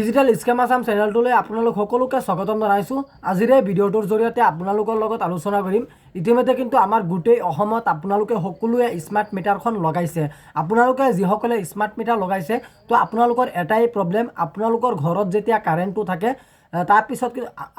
Digital scam Assam চেনেলটোলৈ আপোনালোক সকলোকে স্বাগতম জনাইছোঁ। আজিৰ এই ভিডিঅ'টোৰ জৰিয়তে আপোনালোকৰ লগত আলোচনা কৰিম। ইতিমধ্যে কিন্তু আমাৰ গোটেই অসমত আপোনালোকে সকলোৱে স্মাৰ্ট মিটাৰখন লগাইছে। আপোনালোকে যিসকলে স্মাৰ্ট মিটাৰ লগাইছে তো আপোনালোকৰ এটাই প্ৰব্লেম, আপোনালোকৰ ঘৰত যেতিয়া কাৰেণ্টটো থাকে তাৰপিছত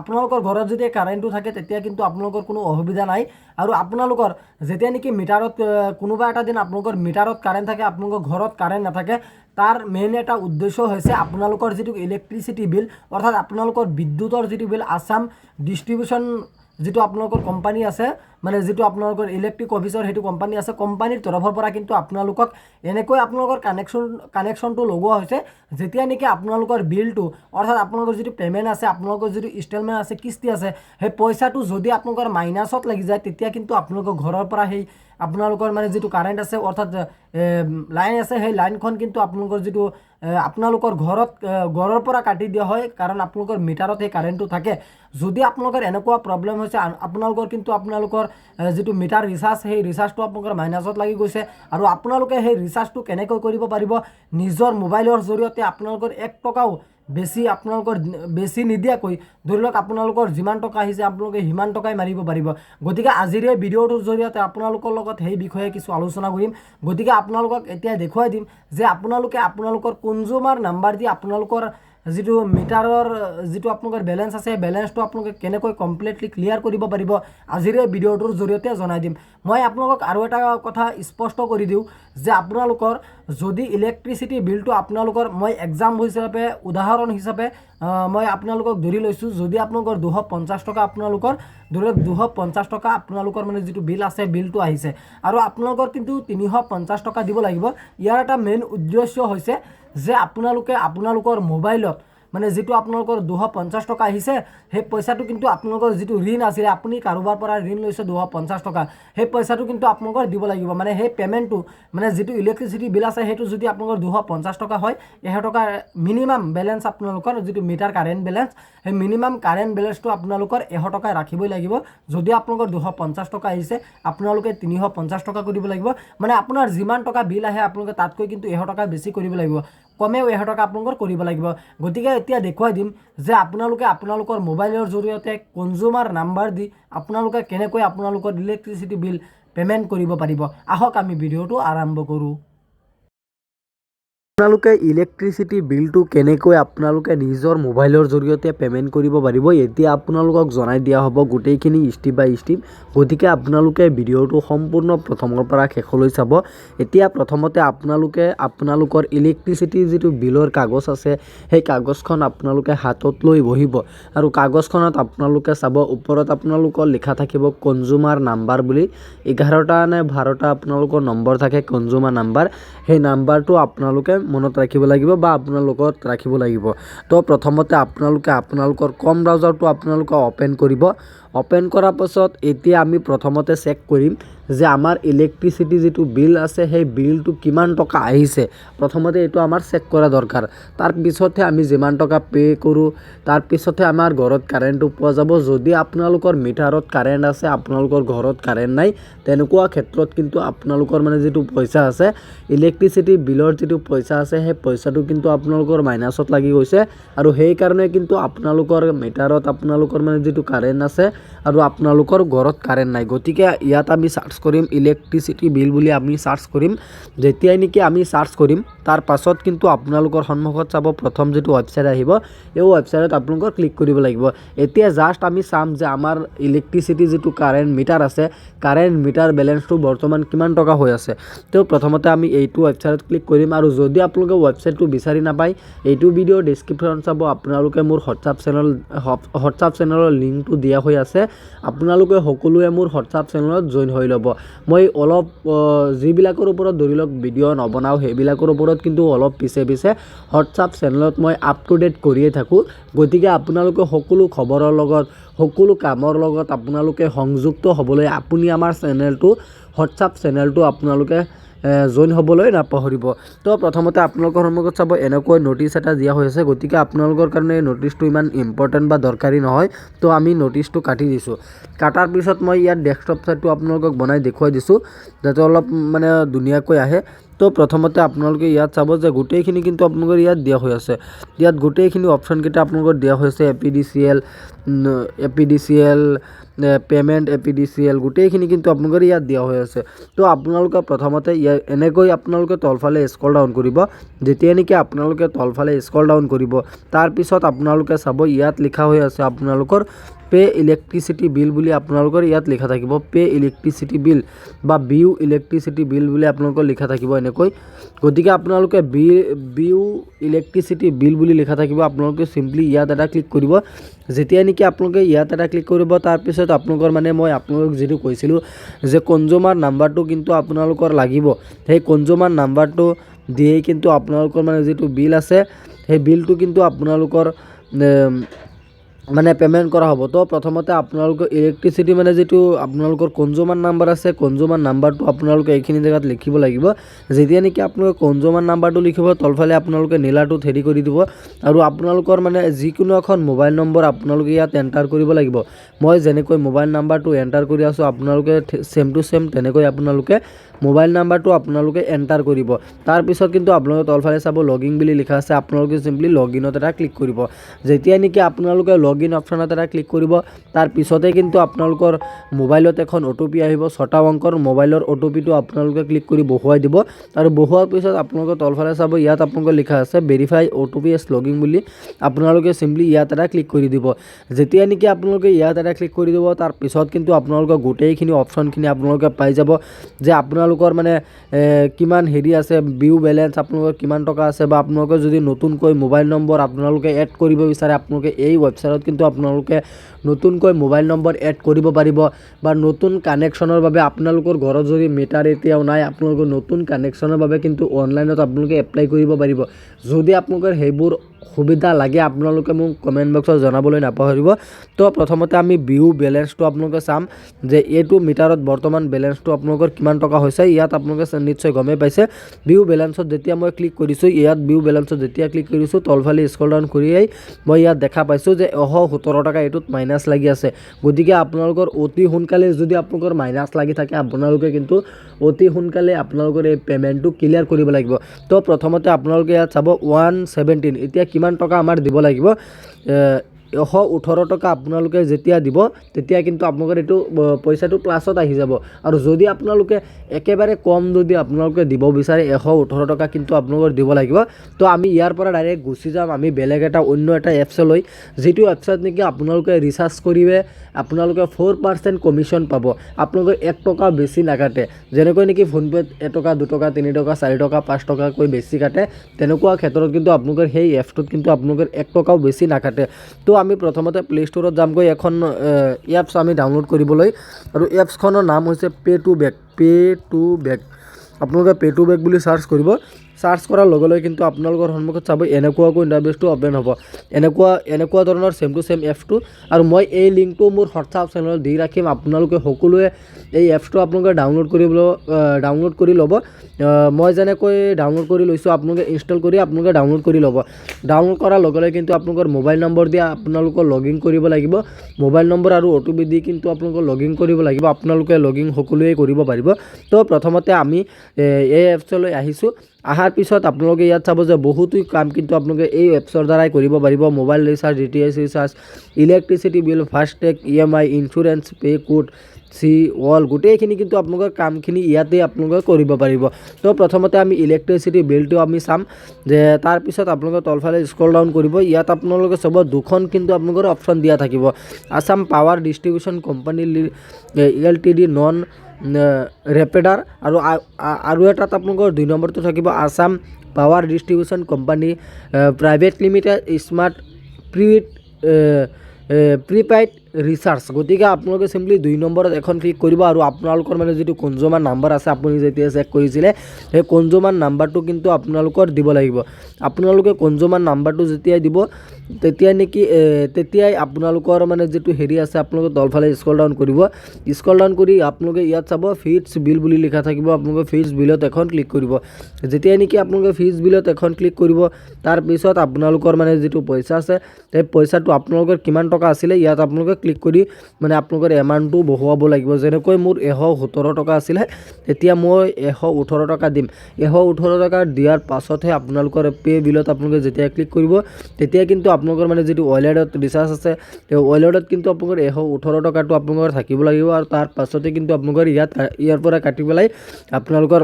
আপোনালোকৰ ঘৰত যেতিয়া কাৰেণ্টটো থাকে তেতিয়া কিন্তু আপোনালোকৰ কোনো অসুবিধা নাই। আৰু আপোনালোকৰ যেতিয়া নেকি মিটাৰত কোনোবা এটা দিন আপোনালোকৰ মিটাৰত কাৰেণ্ট থাকে, আপোনালোকৰ ঘৰত কাৰেণ্ট নাথাকে, তাৰ মেইন এটা উদ্দেশ্য হৈছে আপোনালোকৰ যিটো ইলেক্ট্ৰিচিটি বিল অৰ্থাৎ আপোনালোকৰ বিদ্যুতৰ যিটো বিল আসাম ডিষ্ট্ৰিবিউশ্যন যিটো আপোনালোকৰ কোম্পানী আছে, মানে যিটো আপোনালোকৰ ইলেক্ট্ৰিক অফিচৰ সেইটো কোম্পানী আছে, কোম্পানীৰ তৰফৰ পৰা কিন্তু আপোনালোকক এনেকৈ আপোনালোকৰ কানেকশ্যনটো লগোৱা হৈছে যেতিয়া নেকি আপোনালোকৰ বিলটো অৰ্থাৎ আপোনালোকৰ যিটো পে'মেণ্ট আছে, আপোনালোকৰ যিটো ইনষ্টলমেণ্ট আছে, কিস্তি আছে, সেই পইচাটো যদি আপোনালোকৰ মাইনাছত লাগি যায় তেতিয়া কিন্তু আপোনালোকৰ ঘৰৰ পৰা সেই আপোনালোকৰ মানে যিটো কাৰেণ্ট আছে অৰ্থাৎ লাইন আছে সেই লাইনখন কিন্তু আপোনালোকৰ যিটো আপোনালোকৰ ঘৰৰ পৰা কাটি দিয়া হয়, কাৰণ আপোনালোকৰ মিটাৰত সেই কাৰেণ্টটো থাকে। যদি আপোনালোকৰ এনেকুৱা প্ৰব্লেম হৈছে আপোনালোকৰ কিন্তু আপোনালোকৰ যিটো মিটাৰ ৰিচাৰ্জ সেই ৰিচাৰ্জটো আপোনালোকৰ মাইনাছত লাগি গৈছে আৰু আপোনালোকে সেই ৰিচাৰ্জটো কেনেকৈ কৰিব পাৰিব, নিজৰ মোবাইলৰ জৰিয়তে আপোনালোকৰ 1 টকাও বেছি নিদিয়াকৈ ধৰি লওক আপোনালোকৰ যিমান টকা আহিছে আপোনালোকে সিমান টকাই মাৰিব পাৰিব। গতিকে আজিৰ এই ভিডিঅ'টোৰ জৰিয়তে আপোনালোকৰ লগত সেই বিষয়ে কিছু আলোচনা কৰিম। গতিকে আপোনালোকক এতিয়া দেখুৱাই দিম যে আপোনালোকে আপোনালোকৰ কনজিউমাৰ নাম্বাৰ দি আপোনালোকৰ যিটো মিটাৰৰ যিটো আপোনালোকৰ বেলেঞ্চ আছে সেই বেলেঞ্চটো আপোনালোকে কেনেকৈ কমপ্লিটলি ক্লিয়াৰ কৰিব পাৰিব আজিৰ এই ভিডিঅ'টোৰ জৰিয়তে জনাই দিম। মই আপোনালোকক আৰু এটা কথা স্পষ্ট কৰি দিওঁ যে আপোনালোকৰ যদি ইলেক্ট্ৰিচিটি বিলটো আপোনালোকৰ মই উদাহৰণ হিচাপে মই আপোনালোকক ধৰি লৈছোঁ, যদি আপোনালোকৰ 250 টকা আপোনালোকৰ ধৰি লওক 250 টকা আপোনালোকৰ মানে যিটো বিল আছে বিলটো আহিছে আৰু আপোনালোকৰ কিন্তু 350 টকা দিব লাগিব। ইয়াৰ এটা মেইন উদ্দেশ্য হৈছে যে আপোনালোকে আপোনালোকৰ মোবাইলত মানে যিটো আপোনালোকৰ 250 টকা আহিছে সেই পইচাটো কিন্তু আপোনালোকৰ যিটো ঋণ আছিলে, আপুনি কাৰোবাৰ পৰা ঋণ লৈছে 250 টকা, সেই পইচাটো কিন্তু আপোনালোকৰ দিব লাগিব। মানে সেই পে'মেণ্টটো মানে যিটো ইলেক্ট্ৰিচিটি বিল আছে সেইটো যদি আপোনালোকৰ 250 টকা হয়, 1000 টকা মিনিমাম বেলেঞ্চ আপোনালোকৰ যিটো মিটাৰ কাৰেণ্ট বেলেঞ্চ সেই মিনিমাম কাৰেণ্ট বেলেঞ্চটো আপোনালোকৰ 1000 টকা ৰাখিবই লাগিব। যদি আপোনালোকৰ 250 টকা আহিছে আপোনালোকে 350 টকা কৰিব লাগিব। মানে আপোনাৰ যিমান টকা বিল আহে আপোনালোকে তাতকৈ কিন্তু 1000 টকা বেছি কৰিব লাগিব, কমেও 1000 টকা আপোনালোকৰ কৰিব লাগিব। গতিকে এতিয়া দেখুৱাই দিম যে আপোনালোকে আপোনালোকৰ মোবাইলৰ জৰিয়তে কনজিউমাৰ নাম্বাৰ দি আপোনালোকে কেনেকৈ আপোনালোকৰ ইলেক্ট্ৰিচিটি বিল পে'মেণ্ট কৰিব পাৰিব। আহক আমি ভিডিঅ'টো আৰম্ভ কৰোঁ। আপোনালোকে ইলেক্ট্ৰিচিটি বিলটো কেনেকৈ আপোনালোকে নিজৰ মোবাইলৰ জৰিয়তে পে'মেণ্ট কৰিব পাৰিব এতিয়া আপোনালোকক জনাই দিয়া হ'ব গোটেইখিনি ষ্টেপ বাই ষ্টেপ। গতিকে আপোনালোকে ভিডিঅ'টো সম্পূৰ্ণ প্ৰথমৰ পৰা শেষলৈ চাব। এতিয়া প্ৰথমতে আপোনালোকে আপোনালোকৰ ইলেক্ট্ৰিচিটিৰ যিটো বিলৰ কাগজ আছে সেই কাগজখন আপোনালোকে হাতত লৈ বহিব আৰু কাগজখনত আপোনালোকে চাব ওপৰত আপোনালোকৰ লিখা থাকিব কনজিউমাৰ নাম্বাৰ বুলি। 11টা নে 12টা আপোনালোকৰ নম্বৰ থাকে কনজিউমাৰ নাম্বাৰ। সেই নাম্বাৰটো আপোনালোকে মনত ৰাখিব লাগিব বা আপোনাৰ লগত ৰাখিব লাগিব। তো প্ৰথমতে আপোনালোকে আপোনালোকৰ ক্ৰম ব্ৰাউজাৰটো আপোনালোকে অ'পেন কৰিব। অ'পেন কৰাৰ পাছত এতিয়া আমি প্ৰথমতে চেক কৰিম যে আমাৰ ইলেক্ট্ৰিচিটি যিটো বিল আছে সেই বিলটো কিমান টকা আহিছে। প্ৰথমতে এইটো আমাৰ চেক কৰা দৰকাৰ। তাৰপিছতহে আমি যিমান টকা পে' কৰোঁ তাৰপিছতহে আমাৰ ঘৰত কাৰেণ্টটো পোৱা যাব। যদি আপোনালোকৰ মিটাৰত কাৰেণ্ট আছে আপোনালোকৰ ঘৰত কাৰেণ্ট নাই, তেনেকুৱা ক্ষেত্ৰত কিন্তু আপোনালোকৰ মানে যিটো পইচা আছে ইলেক্ট্ৰিচিটি বিলৰ যিটো পইচা আছে সেই পইচাটো কিন্তু আপোনালোকৰ মাইনাছত লাগি গৈছে আৰু সেইকাৰণে কিন্তু আপোনালোকৰ মিটাৰত আপোনালোকৰ মানে যিটো কাৰেণ্ট আছে আৰু আপোনালোকৰ ঘৰত কাৰেণ্ট নাই। গতিকে ইয়াত আমি চাৰ্চ কৰিম ইলেক্ট্ৰিচিটি বিল বুলি আমি চাৰ্চ কৰিম। যেতিয়াই নেকি আমি চাৰ্চ কৰিম তাৰ পাছত কিন্তু আপোনালোকৰ সন্মুখত চাব প্ৰথম যিটো ৱেবছাইট আহিব এই ৱেবছাইটত আপোনালোকৰ ক্লিক কৰিব লাগিব। এতিয়া জাষ্ট আমি চাম যে আমাৰ ইলেক্ট্ৰিচিটি যিটো কাৰেণ্ট মিটাৰ আছে কাৰেণ্ট মিটাৰ বেলেঞ্চটো বৰ্তমান কিমান টকা হৈ আছে। তো প্ৰথমতে আমি এইটো ৱেবছাইটত ক্লিক কৰিম আৰু যদি আপোনালোকে ৱেবছাইটটো বিচাৰি নাপায় এইটো ভিডিঅ'ৰ ডেছক্ৰিপশ্যনত চাব আপোনালোকে মোৰ হোৱাটছআপ চেনেলৰ লিংকটো দিয়া হৈ আছে। আপোনালোকে সকলোৱে মোৰ হোৱাটছআপ চেনেলত জইন হৈ ল'ব। মই অলপ যিবিলাকৰ ওপৰত ধৰি লওক ভিডিঅ' নবনাওঁ সেইবিলাকৰ ওপৰত কিন্তু অলপ পিছে হোৱাটছআপ চেনেলত মই আপ টু ডেট কৰিয়ে থাকোঁ। গতিকে আপোনালোকে সকলো খবৰৰ লগত সকলো কামৰ লগত আপোনালোকে সংযুক্ত হ'বলৈ আপুনি আমাৰ হোৱাটছআপ চেনেলটো আপোনালোকে জইন হ'বলৈ নাপাহৰিব। তো প্ৰথমতে আপোনালোকৰ সন্মুখত চাব এনেকৈ নটিচ এটা দিয়া হৈ আছে। গতিকে আপোনালোকৰ কাৰণে নটিচটো ইমান ইম্পৰ্টেণ্ট বা দৰকাৰী নহয়, তো আমি নটিচটো কাটি দিছোঁ। কাটাৰ পিছত মই ইয়াত ডেস্কটপ চাইটটো আপোনালোকক বনাই দেখুৱাই দিছোঁ যাতে অলপ মানে ধুনীয়াকৈ আহে। তো প্ৰথমতে আপোনালোকে ইয়াত চাব যে গোটেইখিনি কিন্তু আপোনালোকৰ ইয়াত দিয়া হৈ আছে। ইয়াত গোটেইখিনি অপশ্যনকেইটা আপোনালোকৰ দিয়া হৈছে APDCL পেমেণ্ট APDCL গোটেইখিনি কিন্তু আপোনালোকৰ ইয়াত দিয়া হৈ আছে। তো আপোনালোকে প্ৰথমতে এনেকৈ আপোনালোকে তলফালে স্ক্ৰল ডাউন কৰিব। যেতিয়া নেকি আপোনালোকে তলফালে স্ক্ৰল ডাউন কৰিব তাৰপিছত আপোনালোকে চাব ইয়াত লিখা হৈ আছে আপোনালোকৰ পে ইলেক্ট্ৰিচিটি বিল বুলি আপোনালোকৰ ইয়াত লিখা থাকিব। পে ইলেক্ট্ৰিচিটি বিল বা বিউ ইলেক্ট্ৰিচিটি বিল বুলি আপোনালোকৰ লিখা থাকিব এনেকৈ। গতিকে আপোনালোকে বিউ ইলেক্ট্ৰিচিটি বিল বুলি লিখা থাকিব। আপোনালোকে চিম্পলি ইয়াত এটা ক্লিক কৰিব। যেতিয়া নেকি আপোনালোকে ইয়াত এটা ক্লিক কৰিব তাৰপিছত আপোনালোকৰ মানে মই আপোনালোকক যিটো কৈছিলোঁ যে কনজিউমাৰ নাম্বাৰটো কিন্তু আপোনালোকৰ লাগিব। সেই কনজিউমাৰ নাম্বাৰটো দিয়েই কিন্তু আপোনালোকৰ মানে যিটো বিল আছে সেই বিলটো কিন্তু আপোনালোকৰ মানে পেমেণ্ট কৰা হ'ব। তো প্ৰথমতে আপোনালোকৰ ইলেক্ট্ৰিচিটি মানে যিটো আপোনালোকৰ কনজিউমাৰ নাম্বাৰ আছে কনজিউমাৰ নাম্বাৰটো আপোনালোকে এইখিনি জেগাত লিখিব লাগিব। যেতিয়া নেকি আপোনালোকে কনজিউমাৰ নাম্বাৰটো লিখিব তলফালে আপোনালোকে নীলাটোত হেৰি কৰি দিব আৰু আপোনালোকৰ মানে যিকোনো এখন মোবাইল নম্বৰ আপোনালোকে ইয়াত এণ্টাৰ কৰিব লাগিব। মই যেনেকৈ মোবাইল নাম্বাৰটো এণ্টাৰ কৰি আছোঁ আপোনালোকে ছেম টু ছেম তেনেকৈ আপোনালোকে মোবাইল নাম্বাৰটো আপোনালোকে এণ্টাৰ কৰিব। তাৰপিছত কিন্তু আপোনালোকে তলফালে চাব লগইন বুলি লিখা আছে। আপোনালোকে চিম্পলি লগইনত এটা ক্লিক কৰিব। যেতিয়া নেকি আপোনালোকে লগইন অপশ্যনত এটা ক্লিক কৰিব তাৰপিছতে কিন্তু আপোনালোকৰ মোবাইলত এখন OTP আহিব 6টা অংকৰ। মোবাইলৰ OTPটো আপোনালোকে ক্লিক কৰি বহুৱাই দিব আৰু বহুৱাৰ পিছত আপোনালোকে তলফালে চাব ইয়াত আপোনালোকৰ লিখা আছে ভেৰিফাই OTP এছ লগইন বুলি। আপোনালোকে চিম্পলি ইয়াত এটা ক্লিক কৰি দিব। যেতিয়া নেকি আপোনালোকে ইয়াত এটা ক্লিক কৰি দিব তাৰপিছত কিন্তু আপোনালোকৰ গোটেইখিনি অপশ্যনখিনি আপোনালোকে পাই যাব যে আপোনালোকৰ মানে কিমান হেৰি আছে বিউ বেলেঞ্চ আপোনালোকৰ কিমান টকা আছে বা আপোনালোকে যদি নতুনকৈ মোবাইল নম্বৰ আপোনালোকে এড কৰিব বিচাৰে আপোনালোকে এই ৱেবছাইটত কিন্তু আপোনালোকে নতুনকৈ মোবাইল নম্বৰ এড কৰিব পাৰিব বা নতুন কানেকশ্যনৰ বাবে আপোনালোকৰ ঘৰত যদি মিটাৰ এতিয়াও নাই আপোনালোকৰ নতুন কানেকশ্যনৰ বাবে কিন্তু অনলাইনত আপোনালোকে এপ্লাই কৰিব পাৰিব। যদি আপোনালোকৰ সেইবোৰ সুবিধা লাগে আপোনালোকে মোক কমেণ্ট বক্সত জনাবলৈ নাপাহৰিব। তো প্ৰথমতে আমি বিউ বেলেঞ্চটো আপোনালোকে চাম যে এইটো মিটাৰত বৰ্তমান বেলেঞ্চটো আপোনালোকৰ কিমান টকা হৈছে। ইয়াত আপোনালোকে নিশ্চয় গমেই পাইছে বিউ বেলেঞ্চত যেতিয়া মই ক্লিক কৰিছোঁ ইয়াত বিউ বেলেঞ্চত যেতিয়া ক্লিক কৰিছোঁ তলফালে স্ক্ৰল ডাউন কৰিয়েই মই ইয়াত দেখা পাইছোঁ যে 117 টকা এইটোত মাইনাছ লাগি আছে। গতিকে আপোনালোকৰ অতি সোনকালে যদি আপোনালোকৰ মাইনাছ লাগি থাকে আপোনালোকে কিন্তু অতি সোনকালে আপোনালোকৰ এই পে'মেণ্টটো ক্লিয়াৰ কৰিব লাগিব। তো প্ৰথমতে আপোনালোকে ইয়াত চাব 117 এতিয়া কিমান টকা আমাৰ দিব লাগিব 118 টকা আপোনালোকে যেতিয়া দিব তেতিয়া কিন্তু আপোনালোকৰ এইটো পইচাটো প্লাছত আহি যাব। আৰু যদি আপোনালোকে একেবাৰে কম যদি আপোনালোকে দিব বিচাৰে 118 টকা কিন্তু আপোনালোকৰ দিব লাগিব। তো আমি ইয়াৰ পৰা ডাইৰেক্ট গুচি যাম আমি বেলেগ এটা অন্য এটা এপছলৈ যিটো এপছত নেকি আপোনালোকে ৰিচাৰ্জ কৰিলে আপোনালোকে 4% কমিশ্যন পাব। আপোনালোকে 1 টকা বেছি নাকাটে। যেনেকৈ নেকি ফোনপে'ত 1 টকা 2 টকা 3 টকা 4 টকা 5 টকাকৈ বেছি কাটে তেনেকুৱা ক্ষেত্ৰত কিন্তু আপোনালোকৰ সেই এপছটোত কিন্তু আপোনালোকৰ 1 টকাও বেছি নাকাটে। তো আমি প্ৰথমতে প্লে ষ্ট'ৰত যামগৈ এখন এপছ আমি ডাউনলোড কৰিবলৈ আৰু এপছখনৰ নাম হৈছে পে টু বেক। আপোনালোকে পে টু বেক বুলি চাৰ্চ কৰিব। চাৰ্চ কৰাৰ লগে লগে কিন্তু আপোনালোকৰ সন্মুখত চাব এনেকুৱাকৈ ইণ্টাৰফেচটো অপেন হ'ব। এনেকুৱা ধৰণৰ ছেম টু ছেম এপছটো আৰু মই এই লিংকটো মোৰ হোৱাটছআপ চেনেলত দি ৰাখিম। আপোনালোকে সকলোৱে এই এপছটো আপোনালোকে ডাউনলোড কৰি ল'ব। মই যেনেকৈ ডাউনলোড কৰি লৈছোঁ আপোনালোকে ইনষ্টল কৰি আপোনালোকে ডাউনলোড কৰি ল'ব। ডাউনলোড কৰাৰ লগে লগে কিন্তু আপোনালোকৰ মোবাইল নম্বৰ দি আপোনালোকৰ লগইন কৰিব লাগিব। মোবাইল নম্বৰ আৰু OTP দি কিন্তু আপোনালোকৰ লগইন কৰিব লাগিব। আপোনালোকে লগইন সকলোৱে কৰিব পাৰিব। তো প্ৰথমতে আমি এই এপছলৈ আহিছোঁ। অহাৰ পিছত আপোনালোকে ইয়াত চাব যে বহুতো কাম কিন্তু আপোনালোকে এই এপছৰ দ্বাৰাই কৰিব পাৰিব। Mobile recharge DTH recharge electricity bill FASTag EMI insurance pay code all গোটেইখিনি কিন্তু আপোনালোকৰ কামখিনি ইয়াতে আপোনালোকে কৰিব পাৰিব। তো প্ৰথমতে আমি ইলেক্ট্ৰিচিটি বিলটো আমি চাম যে তাৰপিছত আপোনালোকে তলফালে স্ক্ৰল ডাউন কৰিব। ইয়াত আপোনালোকে চাব দুখন কিন্তু আপোনালোকৰ অপশ্যন দিয়া থাকিব Assam power distribution company LTD non ৰেপেডাৰ আৰু এটাত আপোনালোকৰ 2 নম্বৰটো থাকিব Assam power distribution company private limited smart prepaid recharge. গতিকে আপোনালোকে চিম্পলি 2 নম্বৰত এখন ক্লিক কৰিব আৰু আপোনালোকৰ মানে যিটো কনজিউমাৰ নাম্বাৰ আছে আপুনি যেতিয়া চেক কৰিছিলে সেই কনজিউমাৰ নাম্বাৰটো কিন্তু আপোনালোকৰ দিব লাগিব। আপোনালোকে কনজিউমাৰ নাম্বাৰটো যেতিয়াই দিব তেতিয়াই আপোনালোকৰ মানে যিটো হেৰি আছে আপোনালোকে তলফালে স্ক্ৰল ডাউন কৰিব। স্ক্ৰল ডাউন কৰি আপোনালোকে ইয়াত চাব ফিজ বিল বুলি লিখা থাকিব। আপোনালোকে ফিজ বিলত এখন ক্লিক কৰিব। যেতিয়াই নেকি আপোনালোকে ফিজ বিলত এখন ক্লিক কৰিব তাৰপিছত আপোনালোকৰ মানে যিটো পইচা আছে সেই পইচাটো আপোনালোকৰ কিমান টকা আছিলে ইয়াত আপোনালোকে ক্লিক কৰি মানে আপোনালোকৰ এমাউণ্টটো বহুৱাব লাগিব। যেনেকৈ মোৰ 117 টকা আছিলে, এতিয়া মই 118 টকা দিম। 118 টকা দিয়াৰ পাছতহে আপোনালোকৰ পে' বিলত আপোনালোকে যেতিয়া ক্লিক কৰিব, তেতিয়া কিন্তু আপোনালোকৰ মানে যিটো ৱালেটত ৰিচাৰ্জ আছে, সেই ৱালেটত কিন্তু আপোনালোকৰ 118 টকাটো আপোনালোকৰ থাকিব লাগিব আৰু তাৰ পাছতে কিন্তু আপোনালোকৰ ইয়াৰ পৰা কাটি পেলাই আপোনালোকৰ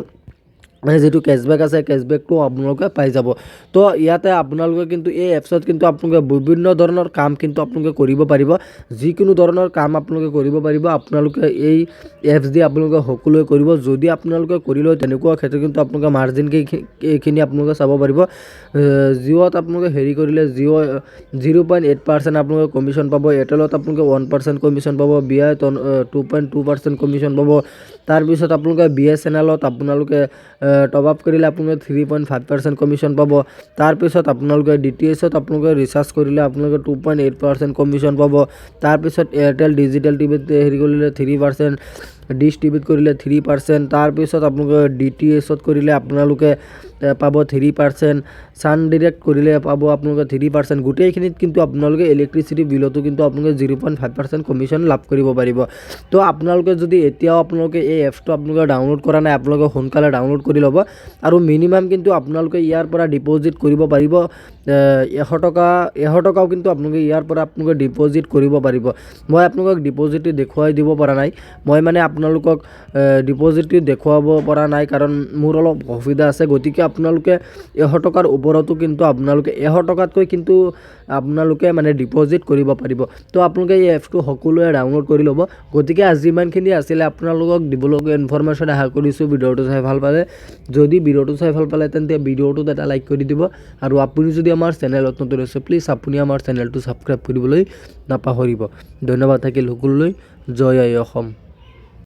মানে যিটো কেছবেক আছে, কেছবেকটো আপোনালোকে পাই যাব। তো ইয়াতে আপোনালোকে কিন্তু এই এপছত কিন্তু আপোনালোকে বিভিন্ন ধৰণৰ কাম কিন্তু আপোনালোকে কৰিব পাৰিব। যিকোনো ধৰণৰ কাম আপোনালোকে কৰিব পাৰিব। আপোনালোকে এই এপছ দি আপোনালোকে সকলোৱে কৰিব। যদি আপোনালোকে কৰি লয় তেনেকুৱা ক্ষেত্ৰত কিন্তু আপোনালোকে মাৰ্জিনকৈ এইখিনি আপোনালোকে চাব পাৰিব। জিঅ'ত আপোনালোকে হেৰি কৰিলে জিঅ' 0.8% আপোনালোকে কমিশ্যন পাব। এয়াৰটেলত আপোনালোকে 1% কমিশ্যন পাব। BIত 2.2% কমিশ্যন পাব। তাৰপিছত আপোনালোকে BSNLত আপোনালোকে টপ আপ কৰিলে আপোনালোকে 3.5% কমিশ্যন পাব। তাৰপিছত আপোনালোকে DTHত আপোনালোকে ৰিচাৰ্জ কৰিলে আপোনালোকে 2.8% কমিশ্যন পাব। তাৰপিছত এয়াৰটেল ডিজিটেল টিভিত হেৰি কৰিলে 3%, ডিছ টিভিত কৰিলে 3%, তাৰপিছত আপোনালোকে DTHত কৰিলে আপোনালোকে পাব 3%, ছান ডিৰেক্ট কৰিলে পাব আপোনালোকে 3%। গোটেইখিনিত কিন্তু আপোনালোকে ইলেক্ট্ৰিচিটি বিলতো কিন্তু আপোনালোকে 0.5% কমিশ্যন লাভ কৰিব পাৰিব। তো আপোনালোকে যদি এতিয়াও আপোনালোকে এই এপছটো আপোনালোকে ডাউনলোড কৰা নাই, আপোনালোকে সোনকালে ডাউনলোড কৰি ল'ব। আৰু মিনিমাম কিন্তু আপোনালোকে ইয়াৰ পৰা ডিপ'জিট কৰিব পাৰিব 100 টকাও কিন্তু আপোনালোকে ইয়াৰ পৰা আপোনালোকে ডিপ'জিট কৰিব পাৰিব। মই আপোনালোকক ডিপ'জিটটো দেখুৱাই দিব পৰা নাই। মই মানে আপোনালোকক ডিপ'জিটটো দেখুৱাব পৰা নাই কাৰণ মোৰ অলপ অসুবিধা আছে। গতিকে আপোনালোকে 100 টকাৰ ওপৰতো কিন্তু আপোনালোকে 100 টকাতকৈ কিন্তু আপোনালোকে মানে ডিপ'জিট কৰিব পাৰিব। তো আপোনালোকে এই এপছটো সকলোৱে ডাউনলোড কৰি ল'ব। গতিকে আজি ইমানখিনি আছিলে আপোনালোকক দিবলগীয়া ইনফৰমেশ্যন। আশা কৰিছোঁ ভিডিঅ'টো চাই ভাল পালে। যদি ভিডিঅ'টো চাই ভাল পালে তেন্তে ভিডিঅ'টোত এটা লাইক কৰি দিব। আৰু আপুনি যদি আমাৰ চেনেলত নতুন আছে, প্লিজ আপুনি আমাৰ চেনেলটো ছাবস্ক্ৰাইব কৰিবলৈ নাপাহৰিব। ধন্যবাদ থাকিল সকলোলৈ। জয় আই অসম।